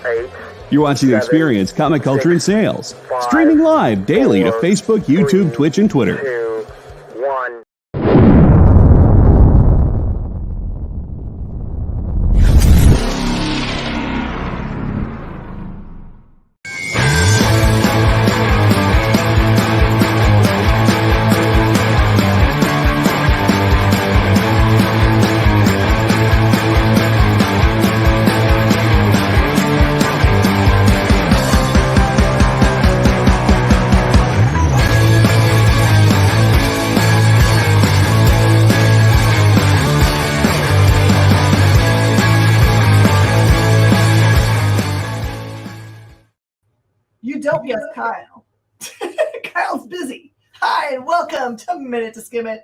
8, You're watching 7, Experience Comic Culture and Sales. 5, Streaming live daily to 4, Facebook, YouTube, 3, Twitch, and Twitter. 2, 1. You don't guess Kyle. Kyle's busy. Hi, and welcome to To Skim It,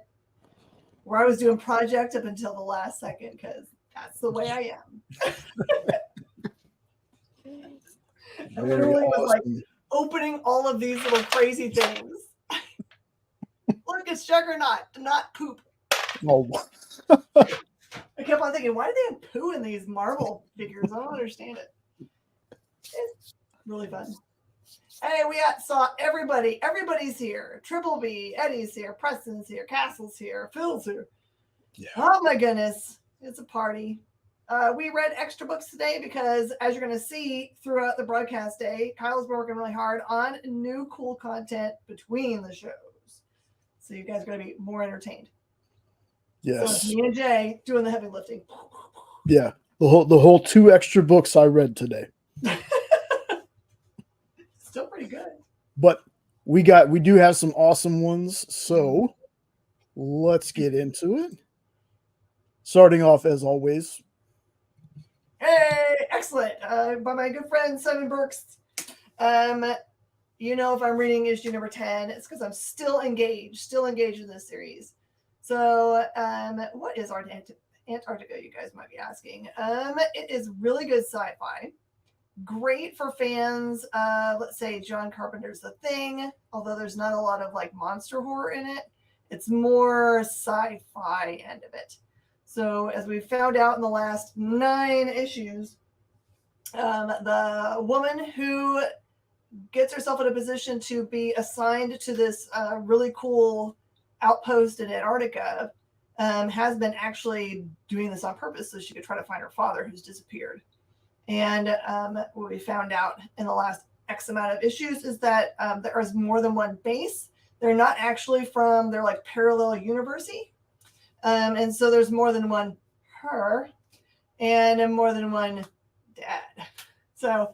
where I was doing project up until the last second because that's the way I am. I literally was like opening all of these little crazy things. Look, it's Juggernaut. Do not poop. Oh. I kept on thinking, why do they have poo in these Marvel figures? I don't understand it. It's really fun. Hey, saw everybody. Everybody's here. Triple B, Eddie's here. Preston's here. Castle's here. Phil's here. Yeah. Oh my goodness. It's a party. We read extra books today because, as you're going to see throughout the broadcast day, Kyle's been working really hard on new cool content between the shows. So you guys are going to be more entertained. Yes. So it's me and Jay doing the heavy lifting. Yeah. The whole 2 extra books I read today. Still pretty good. But we do have some awesome ones. So let's get into it. Starting off as always. Hey, excellent. By my good friend Simon Burks. If I'm reading issue number 10, it's because I'm still engaged in this series. So, what is Antarctica, you guys might be asking? It is really good sci-fi. Great for fans of, let's say, John Carpenter's The Thing, although there's not a lot of like monster horror in it. It's more sci-fi end of it. So as we found out in the last 9 issues, the woman who gets herself in a position to be assigned to this really cool outpost in Antarctica has been actually doing this on purpose so she could try to find her father who's disappeared. And what we found out in the last X amount of issues is that there is more than one base. They're not actually they're like parallel university. And so there's more than one her and more than one dad. So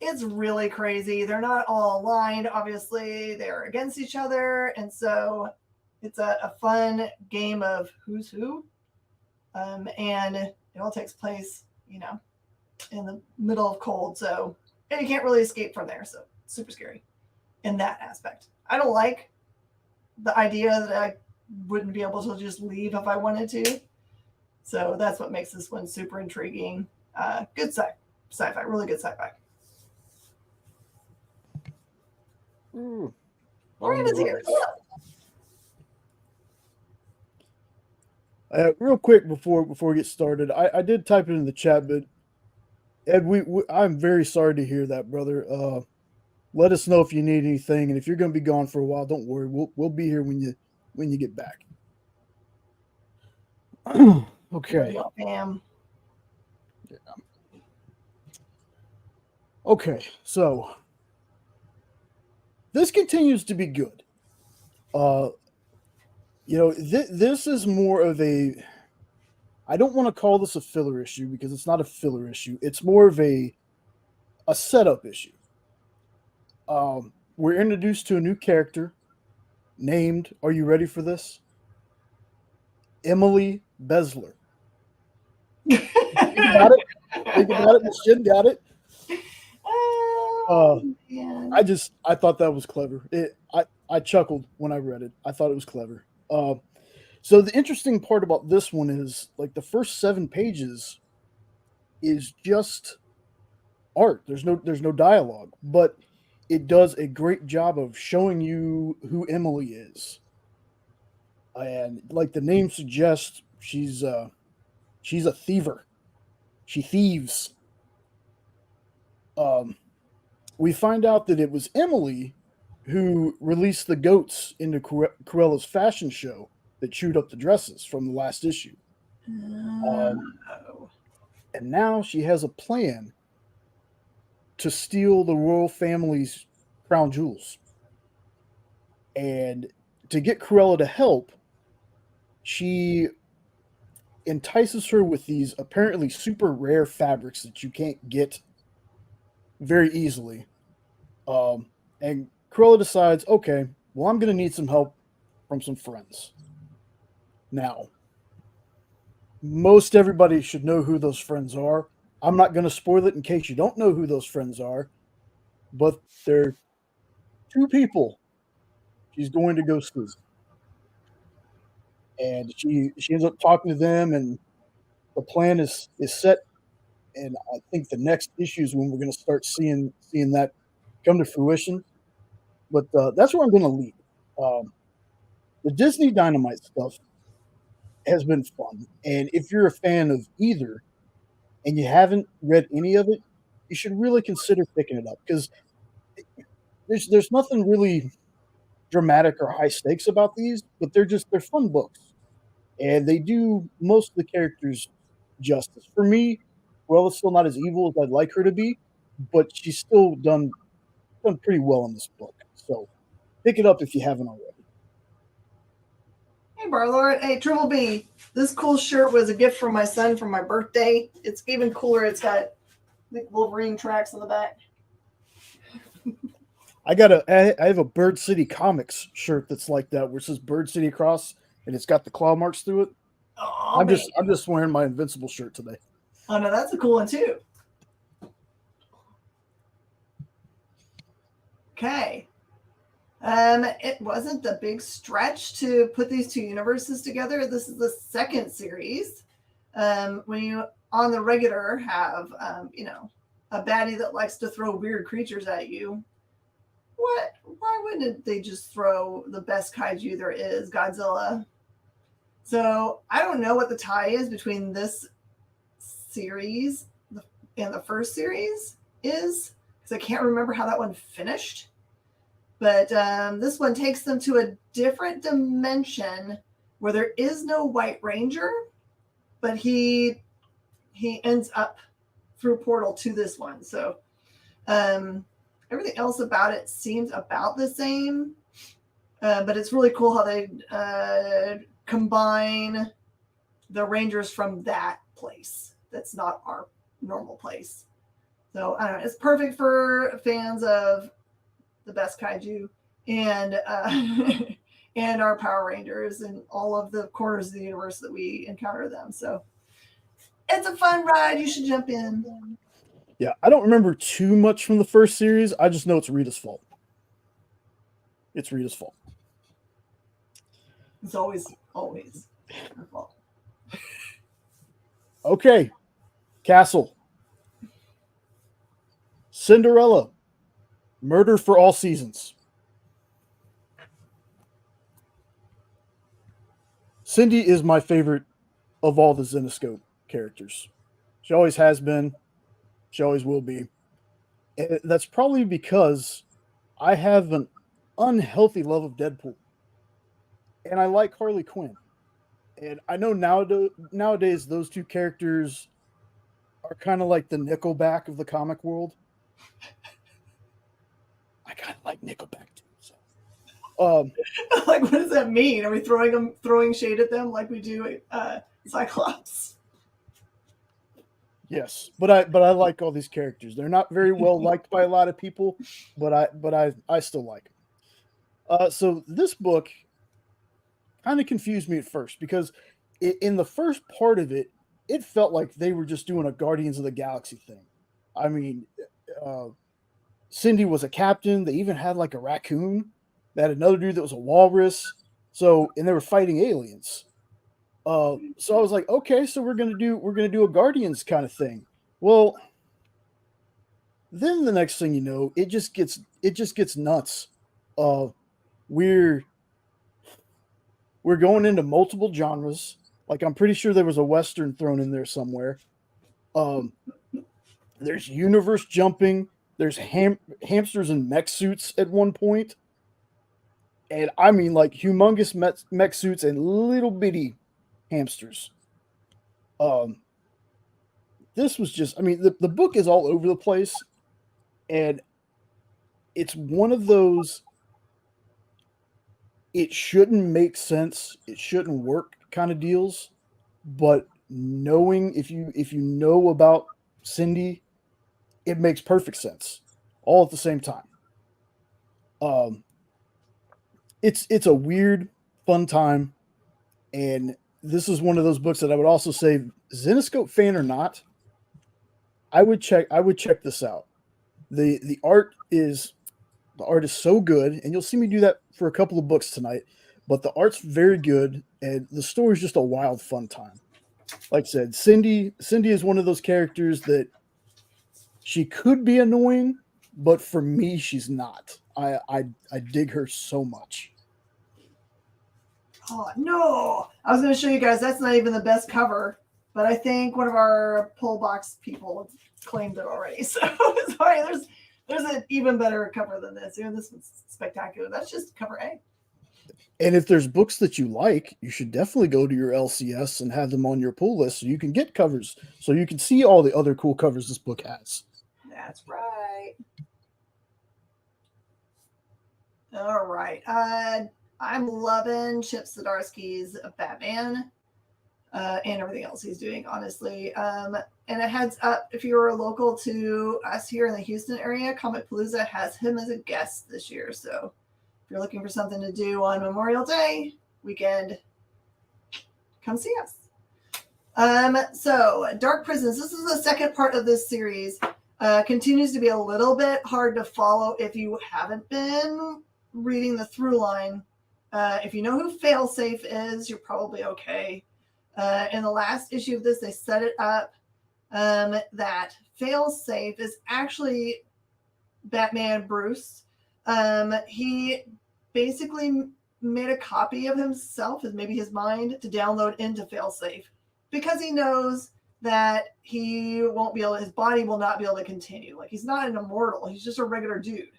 it's really crazy. They're not all aligned. Obviously, they're against each other. And so it's a fun game of who's who. And it all takes place, in the middle of cold. So, and you can't really escape from there. So super scary in that aspect. I don't like the idea that I wouldn't be able to just leave if I wanted to. So that's what makes this one super intriguing. Good sci-fi, really good sci-fi. Mirand's here. Real quick before we get started, I did type it in the chat, but Ed, I'm very sorry to hear that, brother. Let us know if you need anything, and if you're going to be gone for a while, don't worry. We'll be here when you get back. Okay. Yeah. Okay, so this continues to be good. This is more of a. I don't want to call this a filler issue because it's not a filler issue. It's more of a setup issue. We're introduced to a new character named, are you ready for this? Emily Besler. Think about it. Miss Jen got it. I thought that was clever. I chuckled when I read it. I thought it was clever. So the interesting part about this one is like the first 7 pages is just art. There's no dialogue, but it does a great job of showing you who Emily is. And like the name suggests, she's a thiever. She thieves. We find out that it was Emily who released the goats into Cruella's fashion show that chewed up the dresses from the last issue. Oh. And now she has a plan to steal the royal family's crown jewels. And to get Cruella to help, she entices her with these apparently super rare fabrics that you can't get very easily. And Cruella decides, okay, well, I'm going to need some help from some friends. Now, most everybody should know who those friends are. I'm not going to spoil it in case you don't know who those friends are, but they're two people she's going to go squeeze. And she ends up talking to them, and the plan is set. And I think the next issue is when we're going to start seeing that come to fruition. But that's where I'm going to lead. The Disney Dynamite stuff has been fun, and if you're a fan of either and you haven't read any of it, you should really consider picking it up because there's nothing really dramatic or high stakes about these, but they're fun books, and they do most of the characters justice. For me, well, it's still not as evil as I'd like her to be, but she's still done pretty well in this book. So pick it up if you haven't already. Hey, Barlord. Hey, Triple B. This cool shirt was a gift from my son for my birthday. It's even cooler. It's got like Wolverine tracks on the back. I have a Bird City Comics shirt that's like that, where it says Bird City across, and it's got the claw marks through it. Oh, I'm just wearing my Invincible shirt today. Oh no, that's a cool one too. Okay. It wasn't the big stretch to put these two universes together. This is the second series. When you on the regular have a baddie that likes to throw weird creatures at you, why wouldn't they just throw the best kaiju there is, Godzilla? So I don't know what the tie is between this series and the first series is, because I can't remember how that one finished. But this one takes them to a different dimension where there is no White Ranger, but he ends up through portal to this one. So everything else about it seems about the same, but it's really cool how they combine the Rangers from that place. That's not our normal place. So I don't know. It's perfect for fans of the best kaiju and and our Power Rangers and all of the corners of the universe that we encounter them. So it's a fun ride. You should jump in. Yeah, I don't remember too much from the first series. I just know it's Rita's fault. It's Rita's fault. It's always her fault. Okay, Castle. Cinderella. Murder for All Seasons. Cindy is my favorite of all the Zenescope characters. She always has been. She always will be. And that's probably because I have an unhealthy love of Deadpool. And I like Harley Quinn. And I know nowadays those two characters are kind of like the Nickelback of the comic world. I kind of like Nickelback too. So, Like, what does that mean? Are we throwing shade at them like we do Cyclops? Yes, but I like all these characters. They're not very well liked by a lot of people, but I still like them. So this book kind of confused me at first because in the first part of it, it felt like they were just doing a Guardians of the Galaxy thing. I mean, Cindy was a captain. They even had like a raccoon. They had another dude that was a walrus. So, and they were fighting aliens. So I was like, okay, so we're gonna do a Guardians kind of thing. Well, then the next thing you know, it just gets nuts. We're going into multiple genres. Like I'm pretty sure there was a Western thrown in there somewhere. There's universe jumping. There's hamsters in mech suits at one point. And I mean, like humongous mech suits and little bitty hamsters. This was just, I mean, the book is all over the place. And it's one of those, it shouldn't make sense, it shouldn't work kind of deals. But knowing if you know about Cindy, it makes perfect sense all at the same time. It's a weird, fun time. And this is one of those books that I would also say, Zenescope fan or not, I would check this out. The art is so good, and you'll see me do that for a couple of books tonight, but the art's very good and the story's just a wild fun time. Like I said, Cindy is one of those characters that she could be annoying, but for me she's not. I dig her so much. Oh, no. I was going to show you guys. That's not even the best cover, but I think one of our pull box people claimed it already. So sorry, there's an even better cover than this. Even this one's spectacular. That's just cover A. And if there's books that you like, you should definitely go to your LCS and have them on your pull list so you can get covers, so you can see all the other cool covers this book has. That's right. All right. I'm loving Chip Zdarsky's Batman and everything else he's doing, honestly. And a heads up, if you're local to us here in the Houston area, Comic Palooza has him as a guest this year. So if you're looking for something to do on Memorial Day weekend, come see us. So Dark Prisons, this is the second part of this series. Continues to be a little bit hard to follow if you haven't been reading the through line. If you know who Failsafe is, you're probably okay. In the last issue of this, they set it up that Failsafe is actually Batman Bruce. He basically made a copy of himself, as maybe his mind, to download into Failsafe because he knows that he won't be able, his body will not be able to continue. Like, he's not an immortal, he's just a regular dude.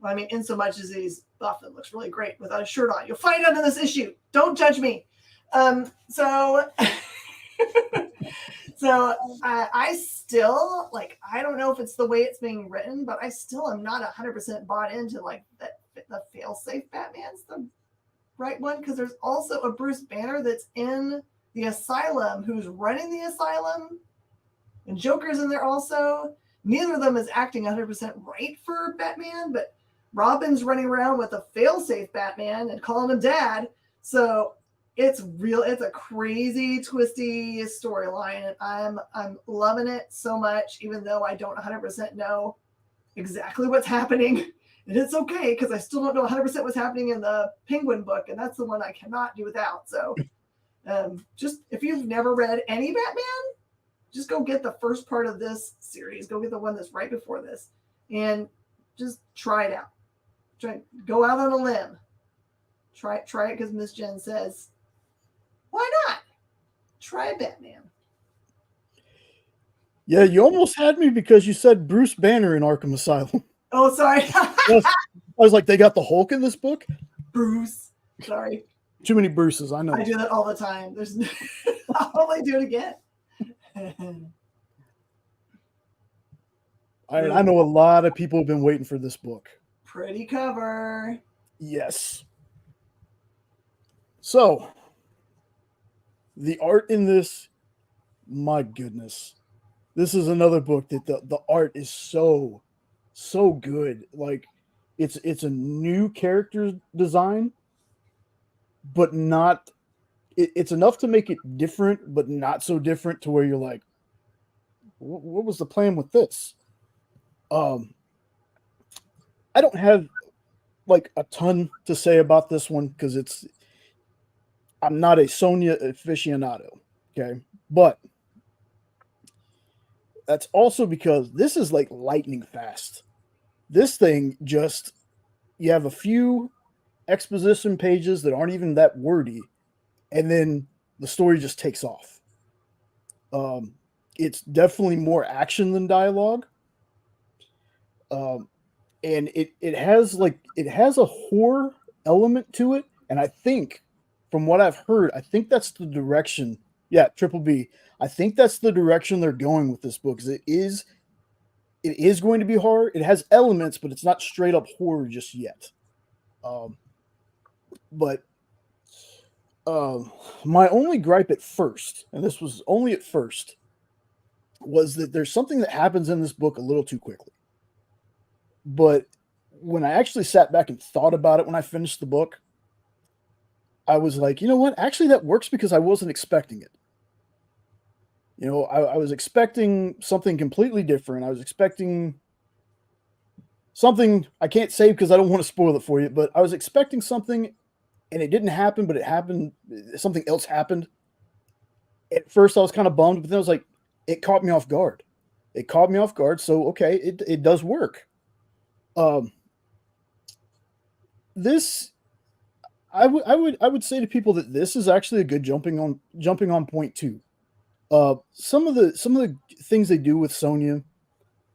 I mean, in so much as he's buff and looks really great without a shirt on. You'll find out in this issue. Don't judge me. So I still, like, I don't know if it's the way it's being written, but I still am not 100% bought into, like, that the fail-safe Batman's the right one, because there's also a Bruce Banner that's in the asylum who's running the asylum, and Joker's in there also. Neither of them is acting 100% right for Batman, but Robin's running around with a fail-safe Batman and calling him dad. So it's a crazy, twisty storyline, and I'm loving it so much, even though I don't 100% know exactly what's happening. And it's okay, because I still don't know 100% what's happening in the Penguin book, and that's the one I cannot do without. So just, if you've never read any Batman, just go get the first part of this series. Go get the one that's right before this, and just try it out. Go out on a limb. Try it, because Miss Jen says, why not? Try Batman. Yeah, you almost had me because you said Bruce Banner in Arkham Asylum. Oh, sorry. I was like, they got the Hulk in this book? Bruce. Sorry. Too many Bruces, I know. I do that all the time. I'll only do it again. I know a lot of people have been waiting for this book. Pretty cover. Yes. So, the art in this, my goodness. This is another book that the art is so good. Like, it's a new character design, but not, it's enough to make it different, but not so different to where you're like, what was the plan with this? I don't have like a ton to say about this one because I'm not a Sonya aficionado, okay? But that's also because this is like lightning fast. This thing just, you have a few exposition pages that aren't even that wordy, and then the story just takes off. It's definitely more action than dialogue. And it has a horror element to it, and I think from what I've heard, I think that's the direction. Yeah, Triple B. I think that's the direction they're going with this book. Is it is going to be horror. It has elements, but it's not straight up horror just yet. But my only gripe at first, and this was only at first, was that there's something that happens in this book a little too quickly. But when I actually sat back and thought about it when I finished the book, I was like, you know what? Actually, that works because I wasn't expecting it. You know, I was expecting something completely different. I was expecting something I can't say because I don't want to spoil it for you, but I was expecting something and it didn't happen, but it happened. Something else happened. At first, I was kind of bummed, but then I was like, it caught me off guard. It caught me off guard. So, okay, it does work. This I would say to people that this is actually a good jumping on point too. Some of the things they do with Sonya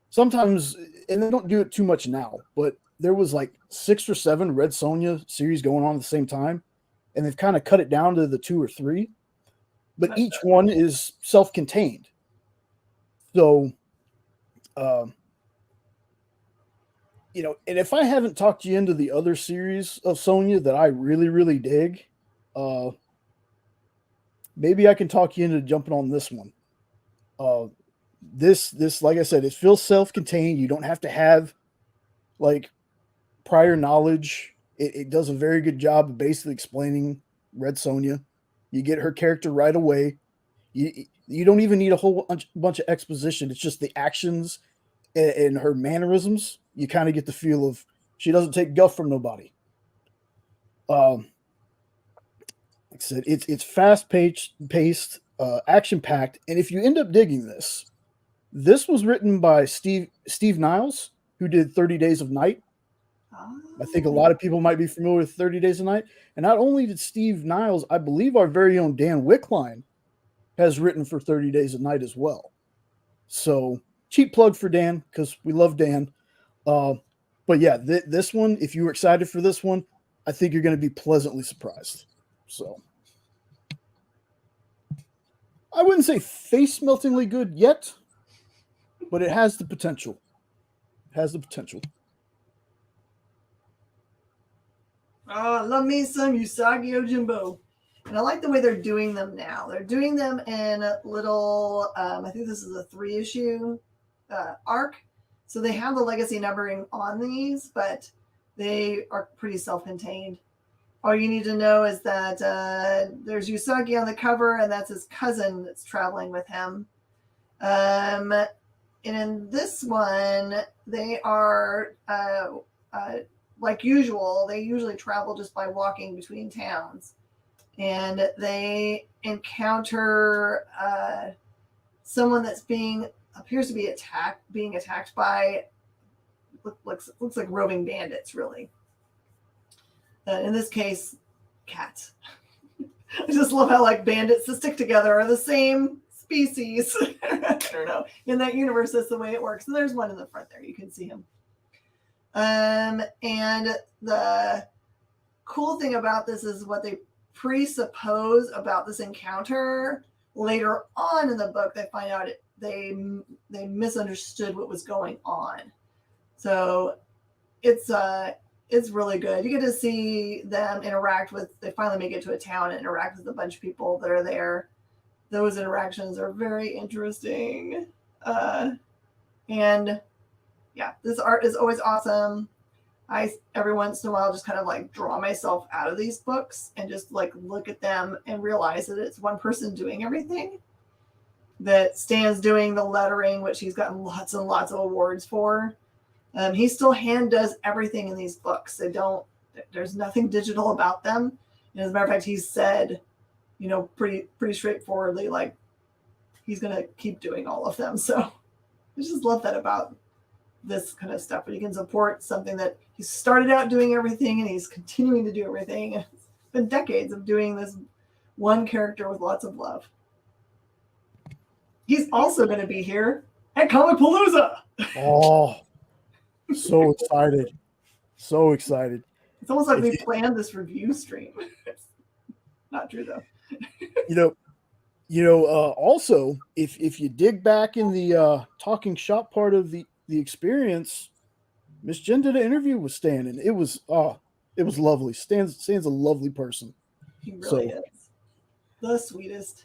sometimes, and they don't do it too much now, but there was like 6 or 7 Red Sonya series going on at the same time, and they've kind of cut it down to the 2 or 3, but each one is self-contained. So, you know, and if I haven't talked you into the other series of Sonya that I really, really dig, maybe I can talk you into jumping on this one. This, like I said, it feels self-contained. You don't have to have like prior knowledge. It does a very good job of basically explaining Red Sonya. You get her character right away. You don't even need a whole bunch of exposition. It's just the actions and her mannerisms. You kind of get the feel of she doesn't take guff from nobody. Like I said, it's fast paced, action packed, and if you end up digging this was written by Steve Niles, who did 30 Days of Night. I think a lot of people might be familiar with 30 Days of Night. And not only did Steve Niles, I believe our very own Dan Wickline has written for 30 Days of Night as well. So cheap plug for Dan because we love Dan. But yeah, this one, if you were excited for this one, I think you're going to be pleasantly surprised. So I wouldn't say face-meltingly good yet, but it has the potential. It has the potential. Oh, I love me some Usagi Yojimbo. And I like the way they're doing them now. They're doing them in little, I think this is a 3-issue arc. So they have the legacy numbering on these, but they are pretty self-contained. All you need to know is that there's Usagi on the cover, and that's his cousin that's traveling with him. And in this one, they are, like usual, they usually travel just by walking between towns. And they encounter someone that's appears to be being attacked by looks like roving bandits, really. In this case, cats. I just love how like bandits that stick together are the same species. I don't know. In that universe, that's the way it works. And there's one in the front there. You can see him. And the cool thing about this is what they presuppose about this encounter. Later on in the book, they find out they misunderstood what was going on. So it's really good. You get to see them interact with. They finally make it to a town and interact with a bunch of people that are there. Those interactions are very interesting. And yeah, this art is always awesome. I every once in a while just kind of like draw myself out of these books and just like look at them and realize that it's one person doing everything. That Stan's doing the lettering, which he's gotten lots and lots of awards for. He still hand does everything in these books. There's nothing digital about them. And as a matter of fact, he's said, you know, pretty straightforwardly, like he's going to keep doing all of them. So I just love that about this kind of stuff. But you can support something that he started out doing everything and he's continuing to do everything. It's been decades of doing this one character with lots of love. He's also going to be here at Comic Palooza. Oh, so excited. So excited. It's almost like we planned this review stream. Not true, though. Also, if you dig back in the talking shop part of the experience, Miss Jen did an interview with Stan, and it was lovely. Stan's a lovely person. He really is. The sweetest.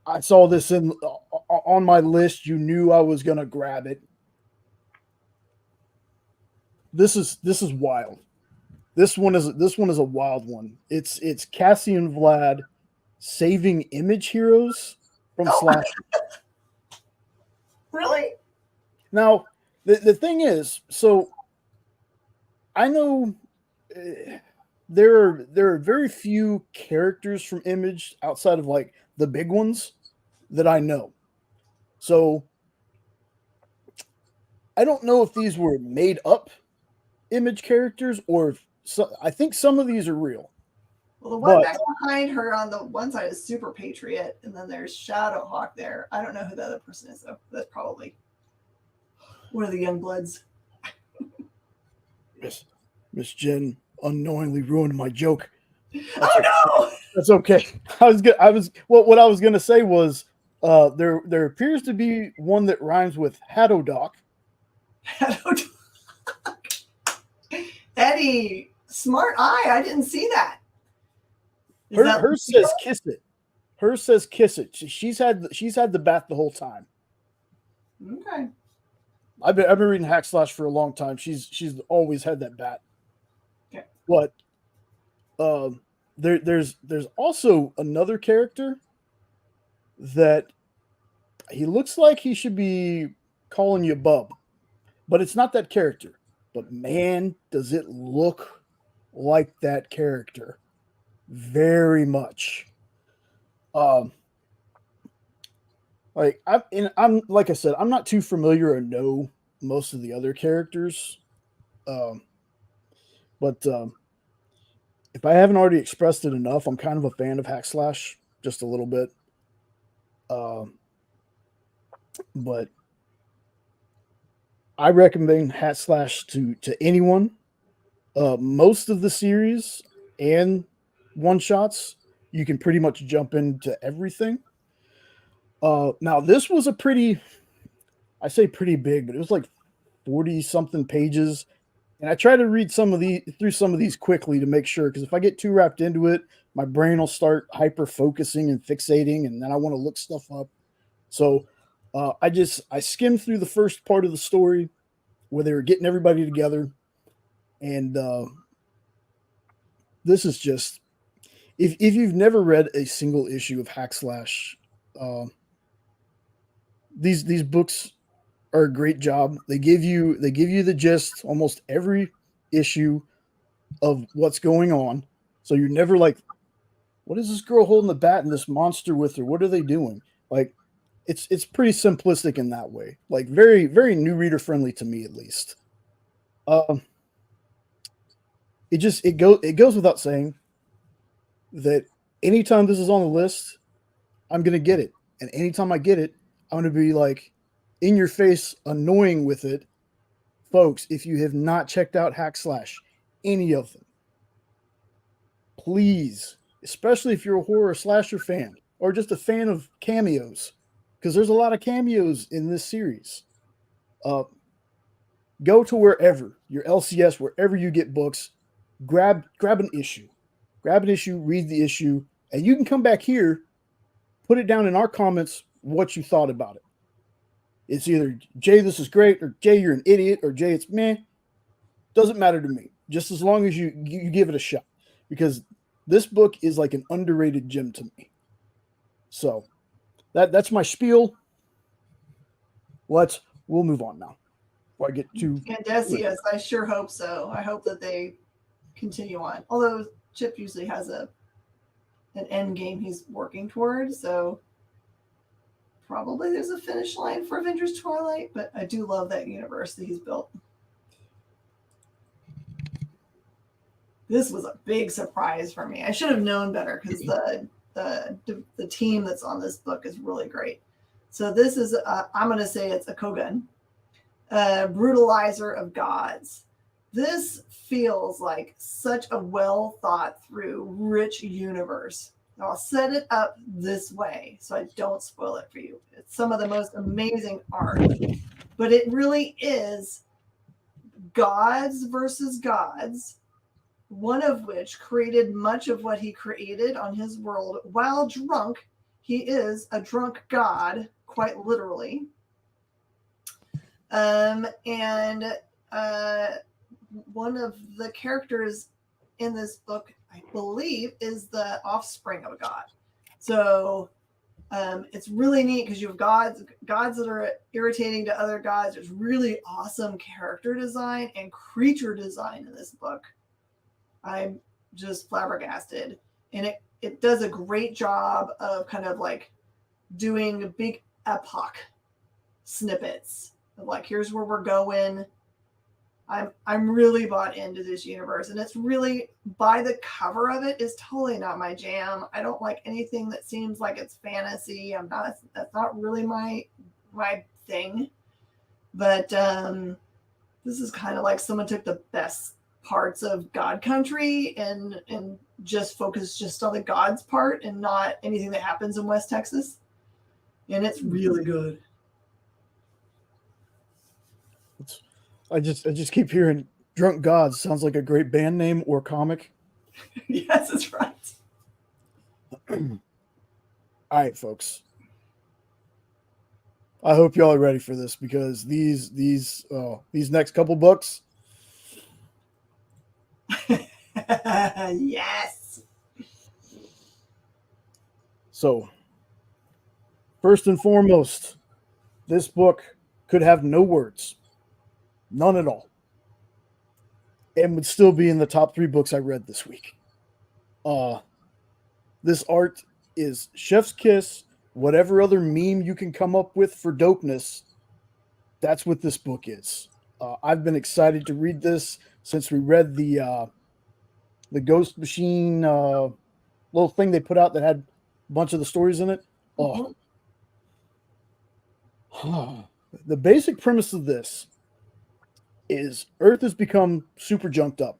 I saw this on my list. You knew I was gonna grab it. This is wild. This one is a wild one. It's Cassie and Vlad saving Image heroes from Slash. Really? Now, the thing is, so I know there are very few characters from Image outside of like the big ones that I know. So I don't know if these were made up Image characters or if I think some of these are real. Well, the one back behind her on the one side is Super Patriot, and then there's Shadowhawk there. I don't know who the other person is, though. That's probably one of the young bloods. Miss Jen unknowingly ruined my joke. No! That's okay. What I was gonna say was there appears to be one that rhymes with Hadodoc. Eddie, smart eye. I didn't see that. Hers says kiss it. Hers says kiss it. She's had the bat the whole time. Okay. I've been reading Hack Slash for a long time. She's always had that bat. Okay. But there's also another character that he looks like he should be calling you bub, but it's not that character. But man, does it look like that character very much. I'm like I said, I'm not too familiar or know most of the other characters. But if I haven't already expressed it enough, I'm kind of a fan of Hack Slash, just a little bit. But I recommend Hack Slash to anyone. Most of the series and one shots, you can pretty much jump into everything. Now this was I say pretty big, but it was like 40 something pages. And I try to read through some of these quickly to make sure, because if I get too wrapped into it, my brain will start hyper focusing and fixating, and then I want to look stuff up. So I skimmed through the first part of the story where they were getting everybody together. And this is just, if you've never read a single issue of Hack Slash, these books are a great job. They give you the gist almost every issue of what's going on. So you're never like, what is this girl holding the bat and this monster with her? What are they doing? Like, it's pretty simplistic in that way. Like very, very new reader friendly to me, at least. It goes without saying that anytime this is on the list, I'm gonna get it. And anytime I get it, I'm gonna be like in your face, annoying with it. Folks, if you have not checked out Hack Slash, any of them, please, especially if you're a horror slasher fan or just a fan of cameos, because there's a lot of cameos in this series. Go to wherever, your LCS, wherever you get books, grab an issue. Grab an issue, read the issue, and you can come back here, put it down in our comments what you thought about it. It's either, Jay, this is great, or Jay, you're an idiot, or Jay, it's meh. Doesn't matter to me. Just as long as you give it a shot. Because this book is like an underrated gem to me. So that's my spiel. We'll move on now. Before I get too Andesius, I sure hope so. I hope that they continue on. Although Chip usually has an end game he's working towards, so probably there's a finish line for Avengers Twilight, but I do love that universe that he's built. This was a big surprise for me. I should have known better because the the team that's on this book is really great. So this is I'm going to say it's a Kogan, brutalizer of gods. This feels like such a well thought through, rich universe. I'll set it up this way so I don't spoil it for you. It's some of the most amazing art, but it really is gods versus gods, one of which created much of what he created on his world while drunk. He is a drunk god, quite literally. And one of the characters in this book, I believe, is the offspring of a god. So it's really neat because you have gods that are irritating to other gods. There's really awesome character design and creature design in this book. I'm just flabbergasted. And it does a great job of kind of like doing big epoch snippets of like, here's where we're going. I'm really bought into this universe, and it's really, by the cover of it, is totally not my jam. I don't like anything that seems like it's fantasy. That's not really my thing. But this is kind of like someone took the best parts of God Country and just focused just on the gods part and not anything that happens in West Texas. And it's really good. I just keep hearing Drunk Gods. Sounds like a great band name or comic. Yes, that's right. All right, folks. I hope y'all are ready for this because these next couple books. Yes. So, first and foremost, this book could have no words. None at all. And would still be in the top 3 books I read this week. This art is chef's kiss. Whatever other meme you can come up with for dopeness, that's what this book is. I've been excited to read this since we read the Ghost Machine little thing they put out that had a bunch of the stories in it. Oh. The basic premise of this is Earth has become super junked up,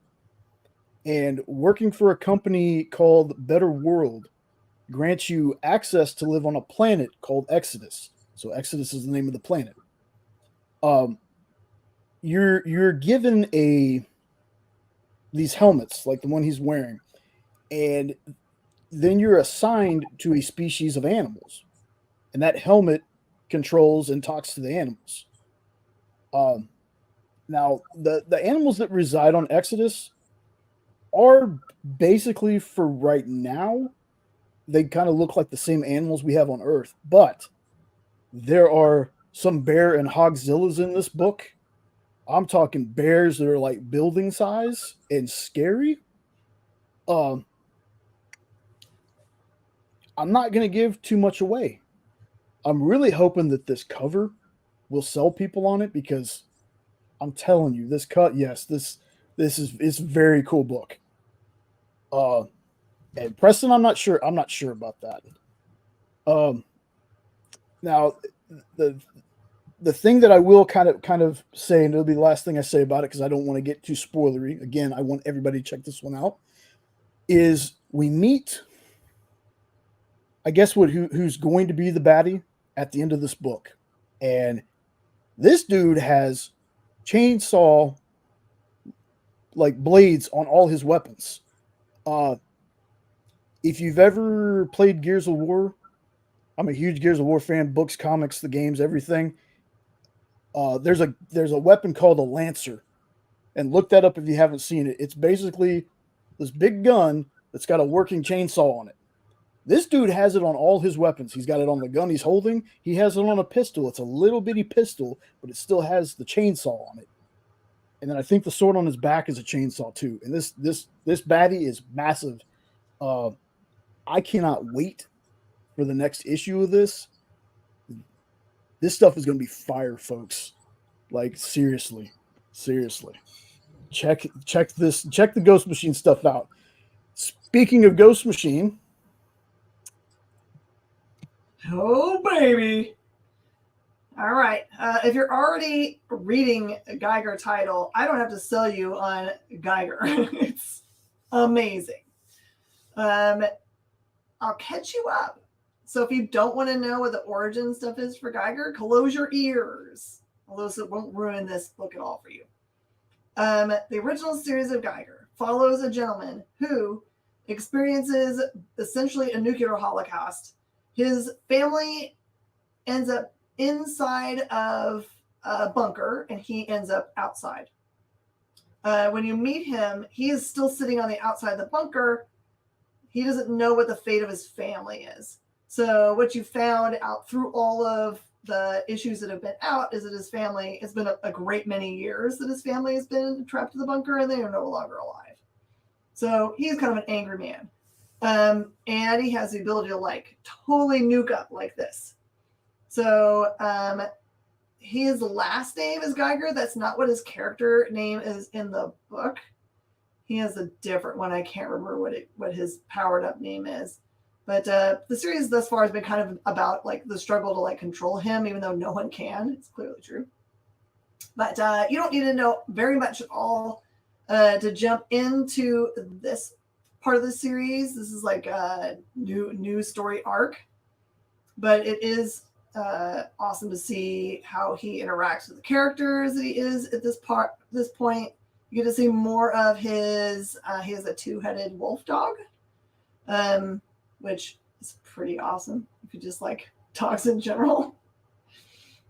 and working for a company called Better World grants you access to live on a planet called Exodus. So Exodus is the name of the planet. You're given these helmets like the one he's wearing, and then you're assigned to a species of animals, and that helmet controls and talks to the animals. Now, the animals that reside on Exodus are basically, for right now, they kind of look like the same animals we have on Earth. But there are some bear and hogzillas in this book. I'm talking bears that are like building size and scary. I'm not going to give too much away. I'm really hoping that this cover will sell people on it because I'm telling you, this is a very cool book. And Preston, I'm not sure about that. Now the thing that I will kind of say, and it'll be the last thing I say about it because I don't want to get too spoilery. Again, I want everybody to check this one out. Is we meet, I guess, who's going to be the baddie at the end of this book, and this dude has chainsaw like blades on all his weapons. If you've ever played Gears of War, I'm a huge Gears of War fan, books, comics, the games, everything. There's a weapon called a Lancer, and look that up if you haven't seen it. It's basically this big gun that's got a working chainsaw on it. This dude has it on all his weapons. He's got it on the gun he's holding. He has it on a pistol. It's a little bitty pistol, but it still has the chainsaw on it. And then I think the sword on his back is a chainsaw too. And this baddie is massive. I cannot wait for the next issue of this. This stuff is going to be fire, folks. Like seriously. Check the Ghost Machine stuff out. Speaking of Ghost Machine, Oh, baby. All right. If you're already reading a Geiger title, I don't have to sell you on Geiger. It's amazing. I'll catch you up. So if you don't want to know what the origin stuff is for Geiger, close your ears. Although it won't ruin this book at all for you. The original series of Geiger follows a gentleman who experiences essentially a nuclear holocaust. His family ends up inside of a bunker and he ends up outside. When you meet him, he is still sitting on the outside of the bunker. He doesn't know what the fate of his family is. So what you found out through all of the issues that have been out is that his family, it's been a great many years that his family has been trapped in the bunker and they are no longer alive. So he's kind of an angry man. And he has the ability to like totally nuke up like this. So his last name is Geiger. That's not what his character name is in the book. He has a different one. I can't remember what his powered up name is. But the series thus far has been kind of about like the struggle to like control him, even though no one can. It's clearly true. But you don't need to know very much at all to jump into this part of the series. This is like a new story arc. But it is awesome to see how he interacts with the characters that he is at this point. You get to see more of his. He has a 2-headed wolf dog, which is pretty awesome. If you just like dogs in general,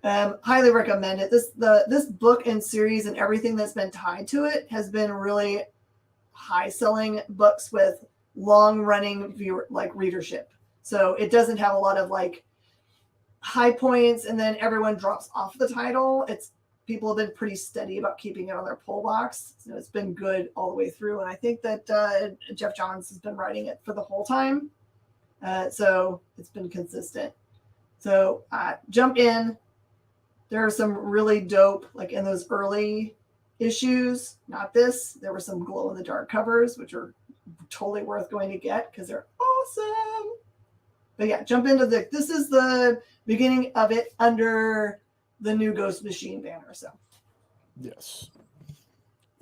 highly recommend it. This book and series and everything that's been tied to it has been really high selling books with long running readership. So it doesn't have a lot of like high points and then everyone drops off the title. People have been pretty steady about keeping it on their pull box. So it's been good all the way through. And I think that Jeff Johns has been writing it for the whole time. So it's been consistent. So jump in. There are some really dope, like in those early issues, not this. There were some glow in the dark covers, which are totally worth going to get because they're awesome. But yeah, jump into this is the beginning of it under the new Ghost Machine banner. So yes.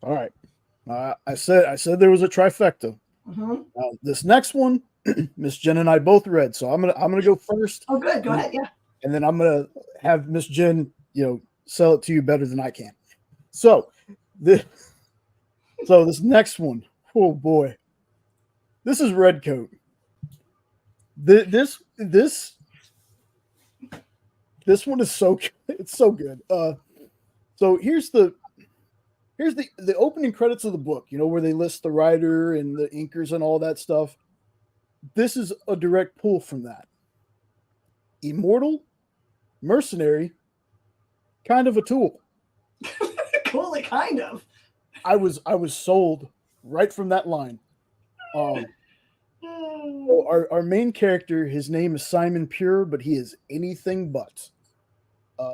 All right. I said there was a trifecta. Mm-hmm. This next one, Miss Jen and I both read, so I'm gonna go first. Oh, good. Go ahead. Yeah. And then I'm gonna have Miss Jen, sell it to you better than I can. So this next one, oh boy, this is Redcoat. This one is it's so good. So here's the opening credits of the book, where they list the writer and the inkers and all that stuff. This is a direct pull from that. Immortal, mercenary, kind of a tool. Cool, kind of. I was sold right from that line. Our main character, his name is Simon Pure, but he is anything but.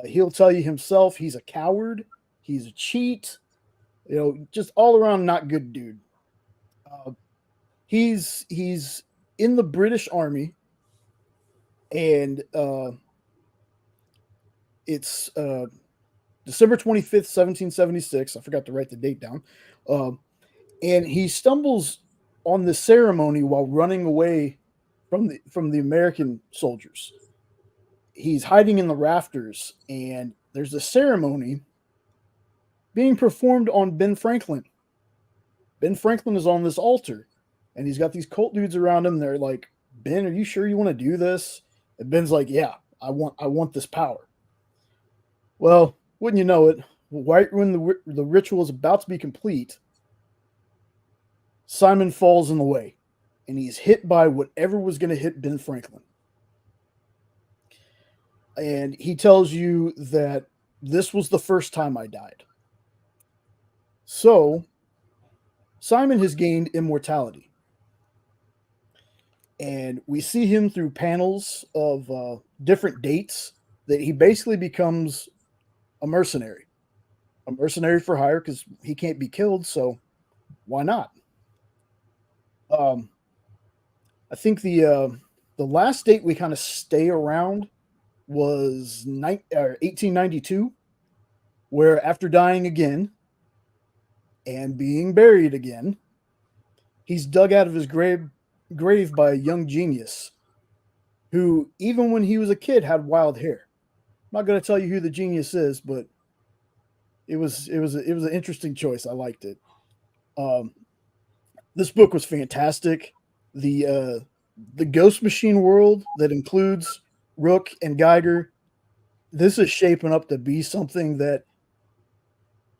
He'll tell you himself he's a coward, he's a cheat, just all around not good dude. He's in the British Army, and it's December 25th, 1776. I forgot to write the date down. And he stumbles on the ceremony while running away from the American soldiers. He's hiding in the rafters, and there's a ceremony being performed on Ben Franklin. Ben Franklin is on this altar, and he's got these cult dudes around him. They're like, Ben, are you sure you want to do this? And Ben's like, yeah, I want this power. Well, wouldn't you know it, right when the ritual is about to be complete, Simon falls in the way, and he's hit by whatever was going to hit Ben Franklin. And he tells you that this was the first time I died. So, Simon has gained immortality. And we see him through panels of different dates that he basically becomes a mercenary for hire because he can't be killed. So why not? I think the The last date we kind of stay around was 1892, where after dying again and being buried again, he's dug out of his grave by a young genius who, even when he was a kid, had wild hair. I'm not going to tell you who the genius is, but it was an interesting choice. I liked it. This book was fantastic. The Ghost Machine world that includes Rook and Geiger. This is shaping up to be something that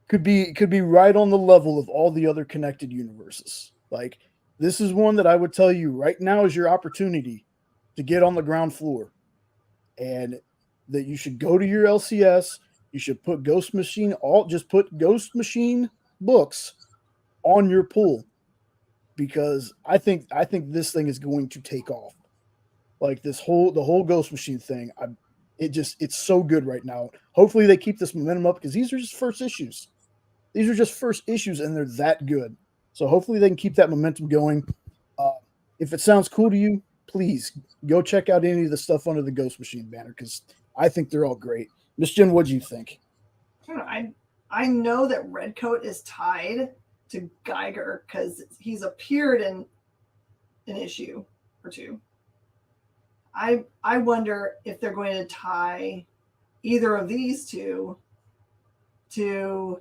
could be right on the level of all the other connected universes. Like, this is one that I would tell you right now is your opportunity to get on the ground floor, and that you should go to your LCS. You should put Ghost Machine just put Ghost Machine books on your pool, because I think this thing is going to take off. Like the whole Ghost Machine thing, it's so good right now. Hopefully they keep this momentum up, because these are just first issues. These are just first issues, and they're that good. So hopefully they can keep that momentum going. If it sounds cool to you, please go check out any of the stuff under the Ghost Machine banner, because I think they're all great. Miss Jen, what do you think? I know that Redcoat is tied to Geiger because he's appeared in an issue or two. I wonder if they're going to tie either of these two to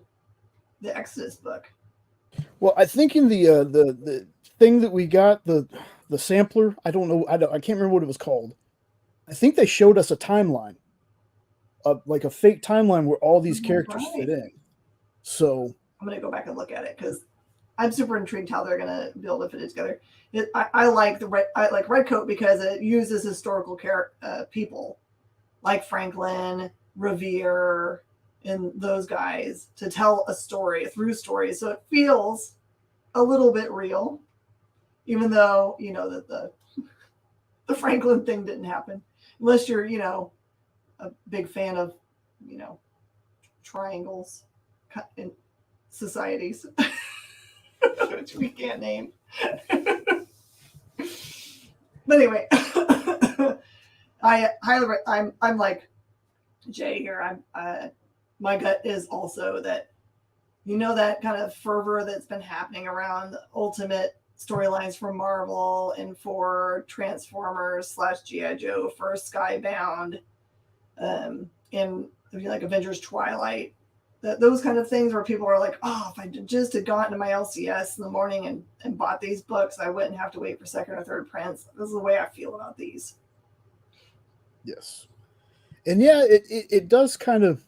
the Exodus book. Well, I think in the thing that we got, the sampler, I can't remember what it was called. I think they showed us a timeline, like a fake timeline where all these characters fit in. So I'm going to go back and look at it, because I'm super intrigued how they're going to be able to fit it together. I like Redcoat because it uses historical people like Franklin, Revere, and those guys to tell a story, a through story. So it feels a little bit real, even though, that the Franklin thing didn't happen, unless you're, a big fan of, triangles in societies, which we can't name. But anyway, I'm like Jay here. My gut is also that, that kind of fervor that's been happening around the Ultimate storylines for Marvel and for Transformers / G.I. Joe for Skybound, in like Avengers Twilight, those kind of things where people are like, oh, if I just had gotten to my LCS in the morning and bought these books, I wouldn't have to wait for second or third prints. This is the way I feel about these. Yes. And yeah, it does kind of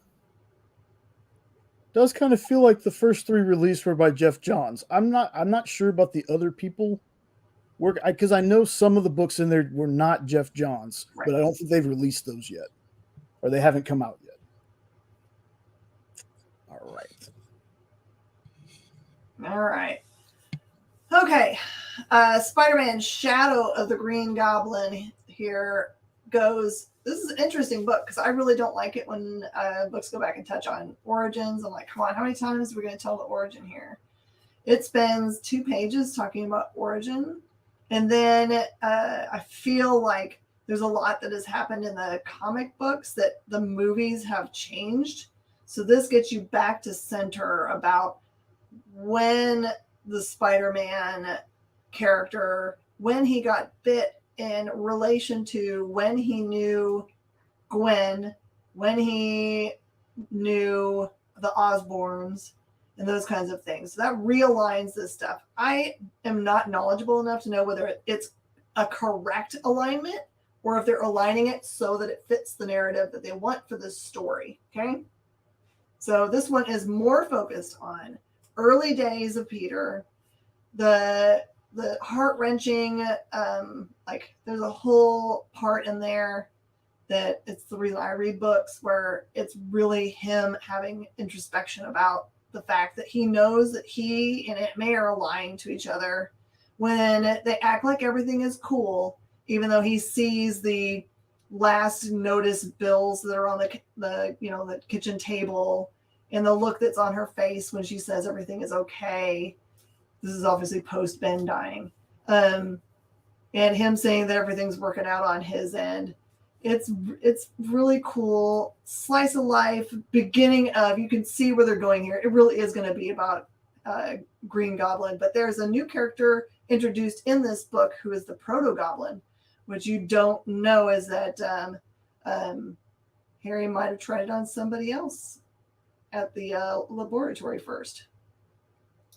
feel like the first three released were by Jeff Johns. I'm not sure about the other people work, because I know some of the books in there were not Jeff Johns, right, but I don't think they've released those yet, or they haven't come out yet. All right. Okay. Spider-Man Shadow of the Green Goblin here goes. This is an interesting book because I really don't like it when books go back and touch on origins. I'm like, come on, how many times are we going to tell the origin here? It spends 2 pages talking about origin. And then I feel like there's a lot that has happened in the comic books that the movies have changed. So this gets you back to center about when the Spider-Man character, when he got bit in relation to when he knew Gwen, when he knew the Osborns, and those kinds of things. So that realigns this stuff. I am not knowledgeable enough to know whether it's a correct alignment or if they're aligning it so that it fits the narrative that they want for this story. Okay. So this one is more focused on early days of Peter, the heart-wrenching, like there's a whole part in there that it's the reason I read books where it's really him having introspection about the fact that he knows that he and Aunt May are lying to each other when they act like everything is cool, even though he sees the last notice bills that are on the kitchen table and the look that's on her face when she says everything is okay. This is obviously post Ben dying. And and him saying that everything's working out on his end. It's really cool. Slice of life, beginning of, you can see where they're going here. It really is going to be about Green Goblin, but there's a new character introduced in this book who is the Proto Goblin, which you don't know is that Harry might have tried it on somebody else at the laboratory first.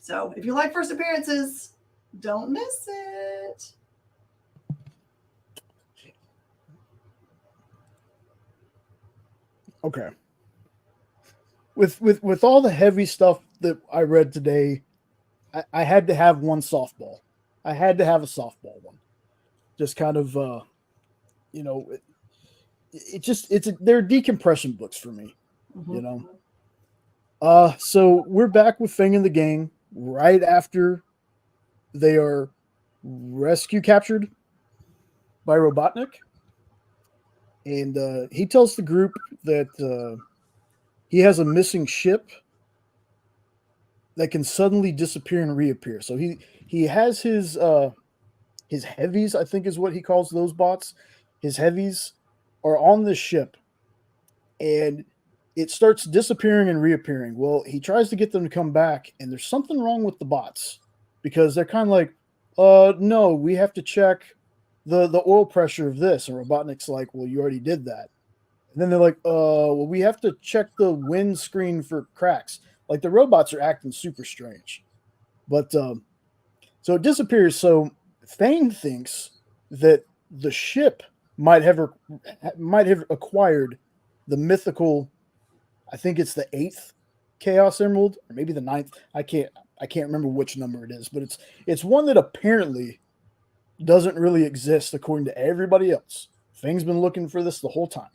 So if you like first appearances, don't miss it. Okay. With all the heavy stuff that I read today, I had to have one softball. I had to have a softball one. Just kind of, they're decompression books for me, you know. So we're back with Fang and the gang right after they are captured by Robotnik. And he tells the group that he has a missing ship that can suddenly disappear and reappear. So he has his heavies, I think is what he calls those bots. His heavies are on this ship, and it starts disappearing and reappearing. Well, he tries to get them to come back, and there's something wrong with the bots because they're kind of like, no, we have to check the oil pressure of this. And Robotnik's like, well, you already did that. And then they're like, well, we have to check the windscreen for cracks. Like the robots are acting super strange. But so it disappears. So Fang thinks that the ship might have acquired the mythical, I think it's the 8th Chaos Emerald, or maybe the 9th. I can't remember which number it is, but it's one that apparently doesn't really exist according to everybody else. Fang's been looking for this the whole time.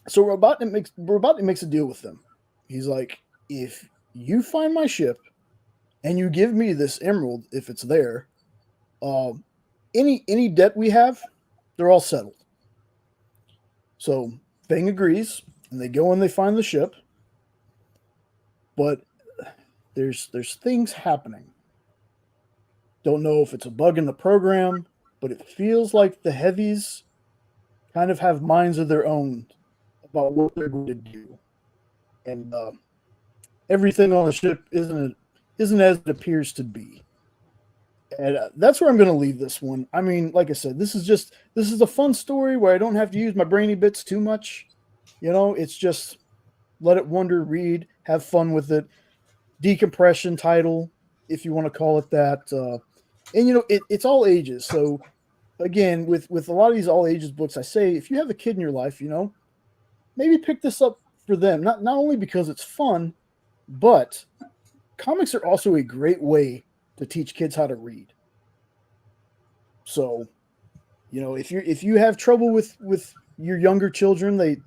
So Robotnik makes a deal with them. He's like, if you find my ship and you give me this emerald, if it's there, any debt we have, they're all settled. So Fang agrees, and they go and they find the ship. But there's things happening. Don't know if it's a bug in the program, but it feels like the heavies kind of have minds of their own about what they're going to do. And everything on the ship isn't as it appears to be. And that's where I'm going to leave this one. I mean, like I said, this is a fun story where I don't have to use my brainy bits too much. You know, it's just let it wander, read, have fun with it. Decompression title, if you want to call it that. And, you know, it's all ages. So, again, with a lot of these all ages books, I say, if you have a kid in your life, you know, maybe pick this up for them. Not only because it's fun, but comics are also a great way to teach kids how to read. So, you know, if you have trouble with your younger children, they're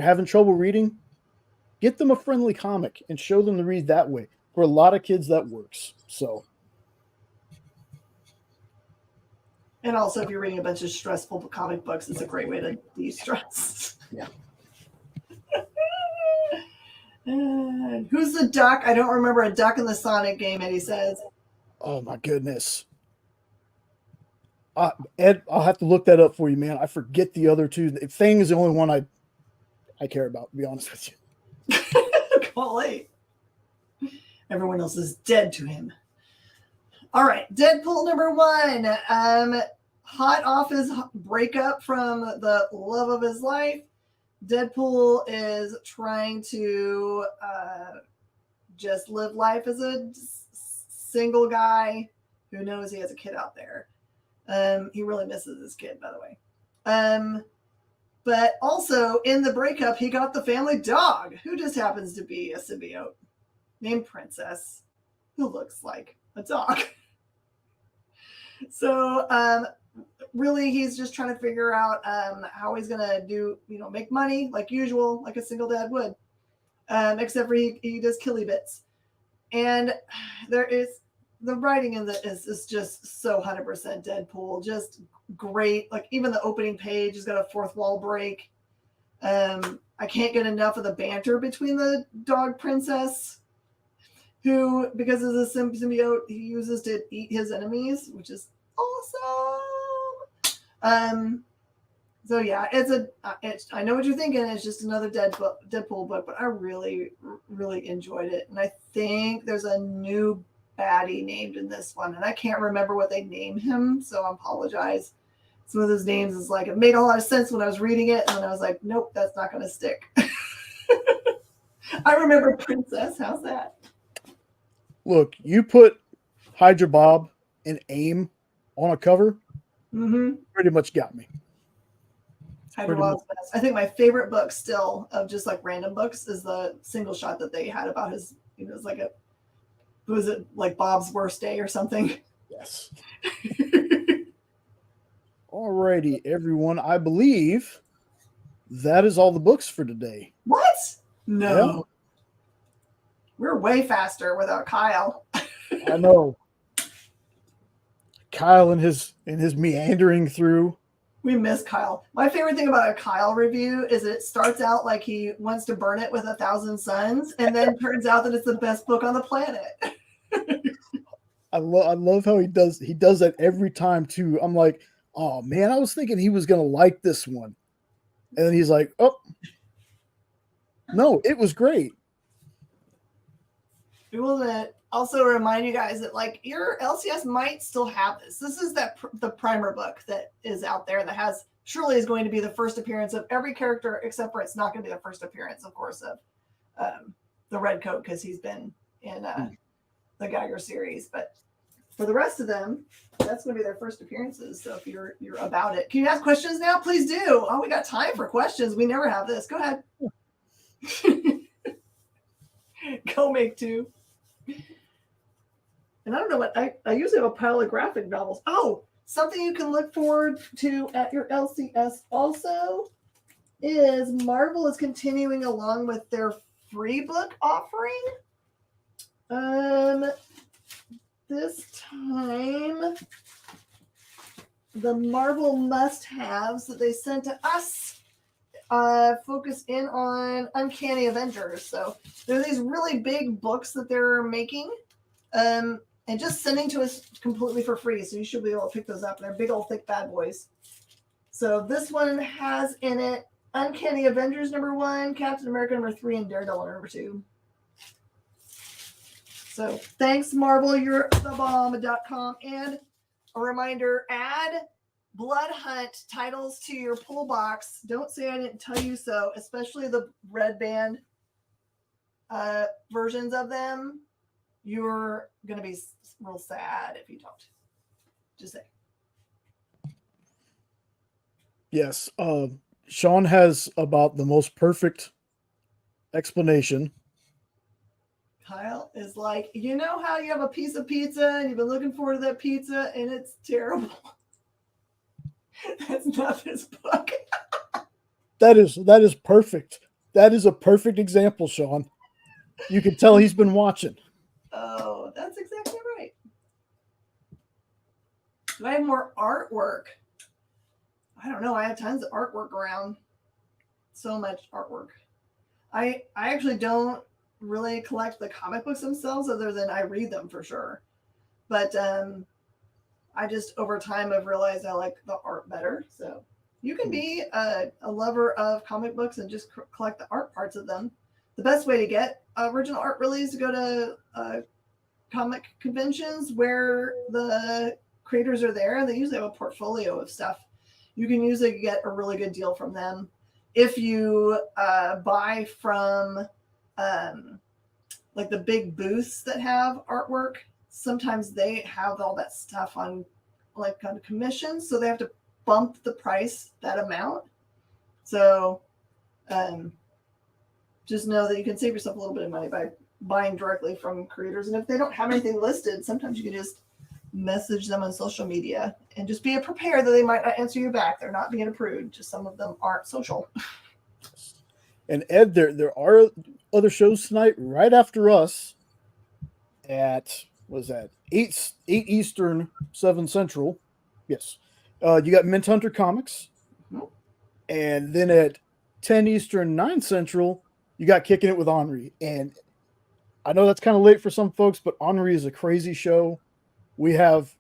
having trouble reading, get them a friendly comic and show them to read that way. For a lot of kids, that works. So, and also, if you're reading a bunch of stressful comic books, it's a great way to de-stress. Yeah. Who's the duck? I don't remember a duck in the Sonic game, Eddie says. Oh, my goodness. Ed, I'll have to look that up for you, man. I forget the other two. Fang is the only one I care about, to be honest with you. Golly. Everyone else is dead to him. All right, Deadpool number 1. Hot off his breakup from the love of his life, Deadpool is trying to just live life as a single guy who knows he has a kid out there. He really misses his kid, by the way. But also in the breakup, he got the family dog, who just happens to be a symbiote named Princess, who looks like a dog. So really, he's just trying to figure out how he's going to make money like usual, like a single dad would, except for he does killy bits. And the writing in this is just so 100% Deadpool, just great. Like even the opening page has got a fourth wall break. I can't get enough of the banter between the dog princess, who, because of the symbiote, he uses to eat his enemies, which is awesome. So yeah, I know what you're thinking. It's just another Deadpool book, but I really, really enjoyed it. And I think there's a new baddie named in this one, and I can't remember what they named him, so I apologize. Some of those names is like, it made a lot of sense when I was reading it, and then I was like, nope, that's not going to stick. I remember Princess. How's that? Look, you put Hydra Bob and AIM on a cover, pretty much got me. Hydra Bob's best. I think my favorite book still of just like random books is the single shot that they had about his, it was like was it like Bob's worst day or something? Yes. Alrighty, everyone. I believe that is all the books for today. What? No. Yeah. We're way faster without Kyle. I know. Kyle and his meandering through. We miss Kyle. My favorite thing about a Kyle review is it starts out like he wants to burn it with 1,000 suns, and then turns out that it's the best book on the planet. I love how he does that every time too. I'm like, oh man, I was thinking he was gonna like this one, and then he's like, oh no, it was great. We will also remind you guys that like your LCS might still have this. This is the primer book that is out there that surely is going to be the first appearance of every character, except for it's not going to be the first appearance, of course, of the Red Coat, because he's been in the Geiger series. But for the rest of them, that's going to be their first appearances. So if you're about it, can you ask questions now? Please do. Oh, we got time for questions. We never have this. Go ahead. Go make two. And I don't know what I usually have a pile of graphic novels. Oh, something you can look forward to at your LCS also is Marvel is continuing along with their free book offering. This time, the Marvel must-haves that they sent to us focus in on Uncanny Avengers. So there are these really big books that they're making and just sending to us completely for free. So you should be able to pick those up. They're big old thick bad boys. So this one has in it Uncanny Avengers #1, Captain America #3, and Daredevil #2. So thanks, Marvel. You're the bomb.com. And a reminder, add Blood Hunt titles to your pull box. Don't say I didn't tell you so, especially the red band versions of them. You're going to be real sad if you don't. Just say. Yes. Sean has about the most perfect explanation. Kyle is like, you know how you have a piece of pizza and you've been looking forward to that pizza and it's terrible. That's not this book. That is perfect. That is a perfect example, Sean. You can tell he's been watching. Oh, that's exactly right. Do I have more artwork? I don't know. I have tons of artwork around. So much artwork. I actually don't really collect the comic books themselves, other than I read them for sure. But I just over time have realized I like the art better. So you can be a lover of comic books and just collect the art parts of them. The best way to get original art really is to go to comic conventions where the creators are there, and they usually have a portfolio of stuff. You can usually get a really good deal from them. If you buy from like the big booths that have artwork, sometimes they have all that stuff on commission, so they have to bump the price that amount. So just know that you can save yourself a little bit of money by buying directly from creators. And if they don't have anything listed, sometimes you can just message them on social media and just be prepared that they might not answer you back. They're not being approved. Just some of them aren't social. And Ed, there are other shows tonight right after us at, what was that, 8 Eastern, 7 Central. Yes. You got Mint Hunter Comics. Mm-hmm. And then at 10 Eastern, 9 Central, you got Kicking It with Henri. And I know that's kind of late for some folks, but Henri is a crazy show. We have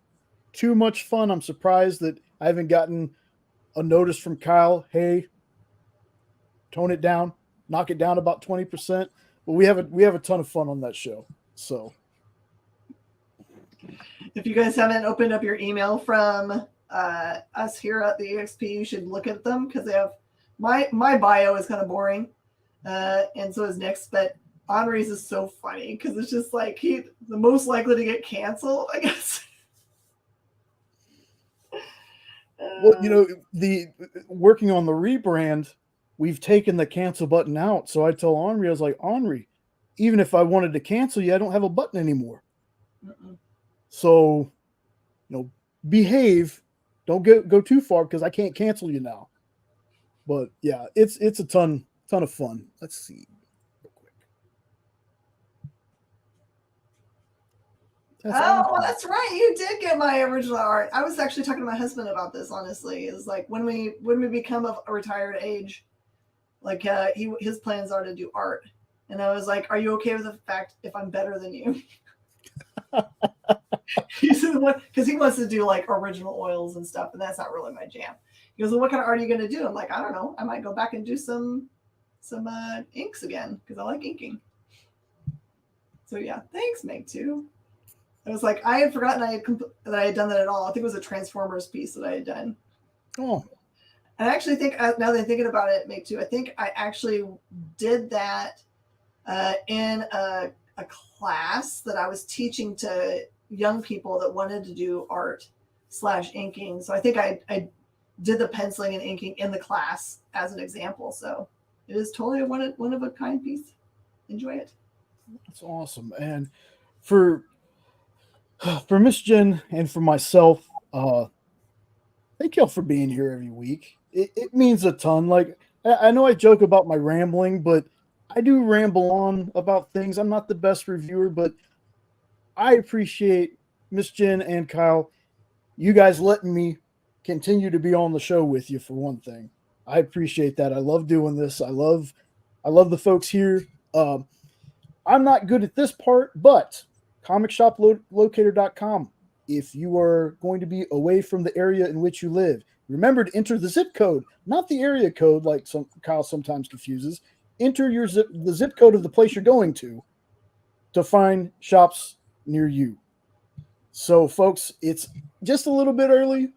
too much fun. I'm surprised that I haven't gotten a notice from Kyle. Hey, tone it down, knock it down about 20%. But we have a ton of fun on that show. So if you guys haven't opened up your email from us here at the EXP, you should look at them because they have my bio is kind of boring, and so is Nick's, but Henri's is so funny because it's just like he the most likely to get canceled, I guess. Well, the working on the rebrand, we've taken the cancel button out. So I tell Henri, I was like, Henri, even if I wanted to cancel you, I don't have a button anymore. Mm-mm. So, behave. Don't go too far because I can't cancel you now. But yeah, it's a ton of fun. Let's see real quick. That's right. You did get my original art. I was actually talking to my husband about this. Honestly, is like when we become a retired age, like his plans are to do art, and I was like, "Are you okay with the fact if I'm better than you?" He said, "What?" Because he wants to do like original oils and stuff, and that's not really my jam. He goes, "Well, what kind of art are you going to do?" I'm like, "I don't know. I might go back and do some inks again because I like inking." So yeah, thanks, Meg too. I was like, I had forgotten that I had done that at all. I think it was a Transformers piece that I had done. Oh, and I actually think now that I'm thinking about it, Meg too, I think I actually did that in a class that I was teaching to young people that wanted to do art / inking. So I think I did the penciling and inking in the class as an example. So it is totally a one of a kind piece. Enjoy it. that's awesome. And for Miss Jen and for myself, thank y'all for being here every week. It means a ton. Like I know I joke about my rambling, but I do ramble on about things. I'm not the best reviewer, but I appreciate Miss Jen and Kyle, you guys letting me continue to be on the show with you for one thing. I appreciate that. I love doing this. I love the folks here. I'm not good at this part, but comicshoplocator.com. If you are going to be away from the area in which you live, remember to enter the zip code, not the area code like Kyle sometimes confuses. Enter the zip code of the place you're going to find shops near you. So, folks, it's just a little bit early.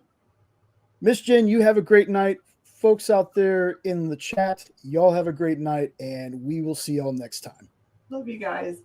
Miss Jen, you have a great night. Folks out there in the chat, y'all have a great night, and we will see y'all next time. Love you guys.